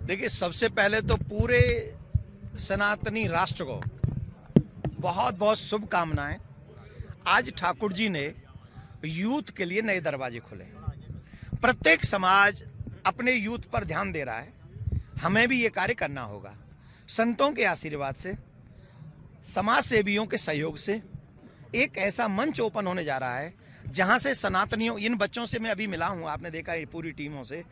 देखिए, सबसे पहले तो पूरे सनातनी राष्ट्र को बहुत बहुत शुभकामनाएं। आज ठाकुर जी ने यूथ के लिए नए दरवाजे खोले। प्रत्येक समाज अपने यूथ पर ध्यान दे रहा है, हमें भी ये कार्य करना होगा। संतों के आशीर्वाद से, समाज सेवियों के सहयोग से एक ऐसा मंच ओपन होने जा रहा है जहां से सनातनियों, इन बच्चों से मैं अभी मिला हूं, आपने देखा है पूरी टीमों से,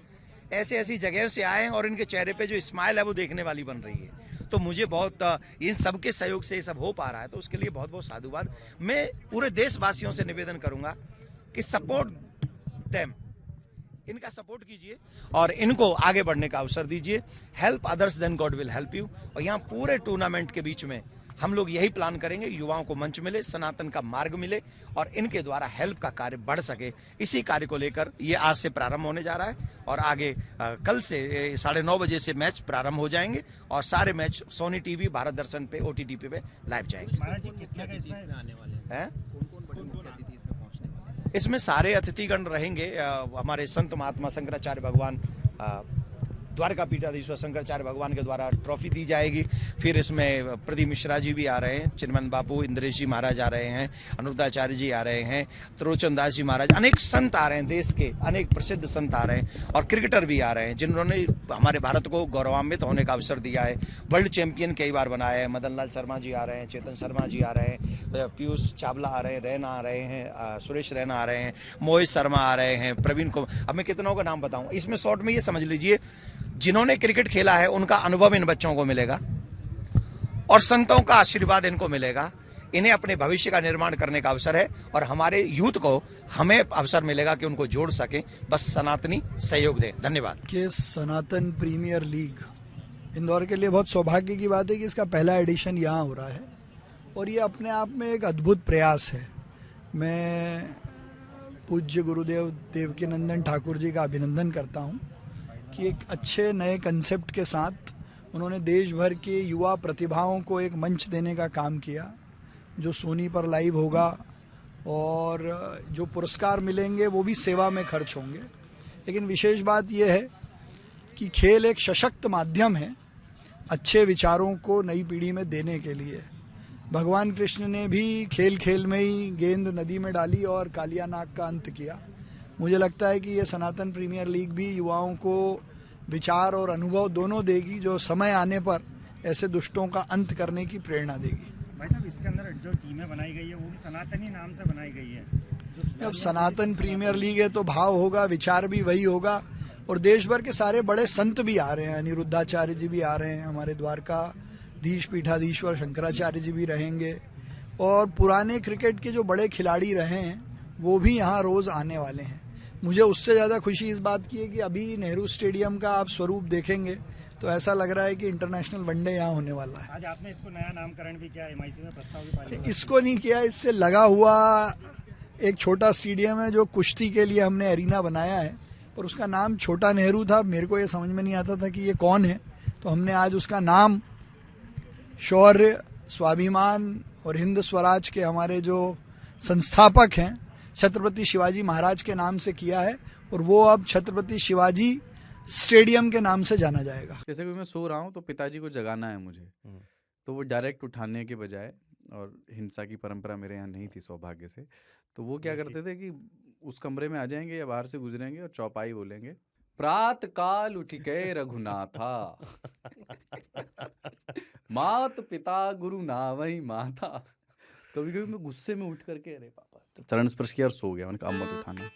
ऐसी ऐसी जगह से आए हैं और इनके चेहरे पे जो स्माइल है वो देखने वाली बन रही है। तो मुझे बहुत इन सबके सहयोग से ये सब हो पा रहा है, तो उसके लिए बहुत बहुत साधुवाद। मैं पूरे देशवासियों से निवेदन करूंगा कि सपोर्ट देम, इनका सपोर्ट कीजिए और इनको आगे बढ़ने का अवसर दीजिए। Help others then God will help you. और यहाँ पूरे टूर्नामेंट के बीच में हम लोग यही प्लान करेंगे, युवाओं को मंच मिले, सनातन का मार्ग मिले और इनके द्वारा हेल्प का कार्य बढ़ सके। इसी कार्य को लेकर ये आज से प्रारंभ होने जा रहा है और आगे कल से 9:30 बजे से मैच प्रारंभ हो जाएंगे और सारे मैच सोनी टीवी, भारत दर्शन पे, OTT पे लाइव जाएंगे। महाराज जी, कितने का इसमें आने वाले हैं? कौन-कौन बड़े मुख्य अतिथि इसमें पहुंचने वाले हैं? इसमें सारे अतिथिगण रहेंगे। हमारे संत महात्मा शंकराचार्य भगवान, द्वारका पीठाधीश्वर शंकराचार्य भगवान के द्वारा ट्रॉफी दी जाएगी। फिर इसमें प्रदीप मिश्रा जी भी आ रहे हैं, चिन्मन बापू, इंद्रेश जी महाराज आ रहे हैं, अनुरुद्धाचार्य जी आ रहे हैं, त्रिलोचन दास जी महाराज, अनेक संत आ रहे हैं, देश के अनेक प्रसिद्ध संत आ रहे हैं और क्रिकेटर भी आ रहे हैं जिन्होंने हमारे भारत को गौरवान्वित होने का अवसर दिया है। वर्ल्ड चैंपियन कई बार बनाया है। मदन लाल शर्मा जी आ रहे हैं, चेतन शर्मा जी आ रहे हैं, पीयूष चावला आ रहे हैं, रैना आ रहे हैं, सुरेश रैना आ रहे हैं, मोहित शर्मा आ रहे हैं, प्रवीण कुमार। अब मैं कितनों का नाम बताऊं? इसमें शॉर्ट में ये समझ लीजिए, जिन्होंने क्रिकेट खेला है उनका अनुभव इन बच्चों को मिलेगा और संतों का आशीर्वाद इनको मिलेगा। इन्हें अपने भविष्य का निर्माण करने का अवसर है और हमारे यूथ को हमें अवसर मिलेगा कि उनको जोड़ सकें। बस सनातनी सहयोग दें। धन्यवाद। कि सनातन प्रीमियर लीग इंदौर के लिए बहुत सौभाग्य की बात है कि इसका पहला एडिशन यहाँ हो रहा है और ये अपने आप में एक अद्भुत प्रयास है। मैं पूज्य गुरुदेव देवकीनंदन ठाकुर जी का अभिनंदन करता हूँ कि एक अच्छे नए कंसेप्ट के साथ उन्होंने देश भर के युवा प्रतिभाओं को एक मंच देने का काम किया, जो सोनी पर लाइव होगा और जो पुरस्कार मिलेंगे वो भी सेवा में खर्च होंगे। लेकिन विशेष बात यह है कि खेल एक सशक्त माध्यम है अच्छे विचारों को नई पीढ़ी में देने के लिए। भगवान कृष्ण ने भी खेल खेल में ही गेंद नदी में डाली और कालिया नाग का अंत किया। मुझे लगता है कि ये सनातन प्रीमियर लीग भी युवाओं को विचार और अनुभव दोनों देगी, जो समय आने पर ऐसे दुष्टों का अंत करने की प्रेरणा देगी। भाई साहब, इसके अंदर जो टीमें बनाई गई है वो भी सनातनी नाम से बनाई गई है। अब सनातन प्रीमियर लीग है तो भाव होगा, विचार भी वही होगा और देश भर के सारे बड़े संत भी आ रहे हैं। अनिरुद्धाचार्य जी भी आ रहे हैं, हमारे द्वारकाधीश पीठाधीश्वर शंकराचार्य जी भी रहेंगे और पुराने क्रिकेट के जो बड़े खिलाड़ी रहे हैं वो भी यहाँ रोज आने वाले हैं। मुझे उससे ज़्यादा खुशी इस बात की है कि अभी नेहरू स्टेडियम का आप स्वरूप देखेंगे तो ऐसा लग रहा है कि इंटरनेशनल वनडे यहाँ होने वाला है। आज आपने इसको नया नामकरण भी किया, MIC में प्रस्ताव भी पारित। इसको नहीं किया, इससे लगा हुआ एक छोटा स्टेडियम है जो कुश्ती के लिए हमने एरिना बनाया है, पर उसका नाम छोटा नेहरू था। मेरे को ये समझ में नहीं आता था कि ये कौन है, तो हमने आज उसका नाम शौर्य, स्वाभिमान और हिंद स्वराज के हमारे जो संस्थापक हैं छत्रपति शिवाजी महाराज के नाम से किया है और वो अब छत्रपति शिवाजी स्टेडियम के नाम से जाना जाएगा। जैसे कि मैं सो रहा हूँ तो पिताजी को जगाना है मुझे, तो वो डायरेक्ट उठाने के बजाय, और हिंसा की परंपरा मेरे यहाँ नहीं थी सौभाग्य से, तो वो क्या करते थे कि उस कमरे में आ जाएंगे या बाहर से गुजरेंगे और चौपाई बोलेंगे, प्रात काल उठ के रघुनाथा मात पिता गुरु नावई माता। कभी कभी मैं गुस्से में उठ करके अरे पापा, चरण स्पर्श किया और सो गया। मैंने कहा अब मत उठाना।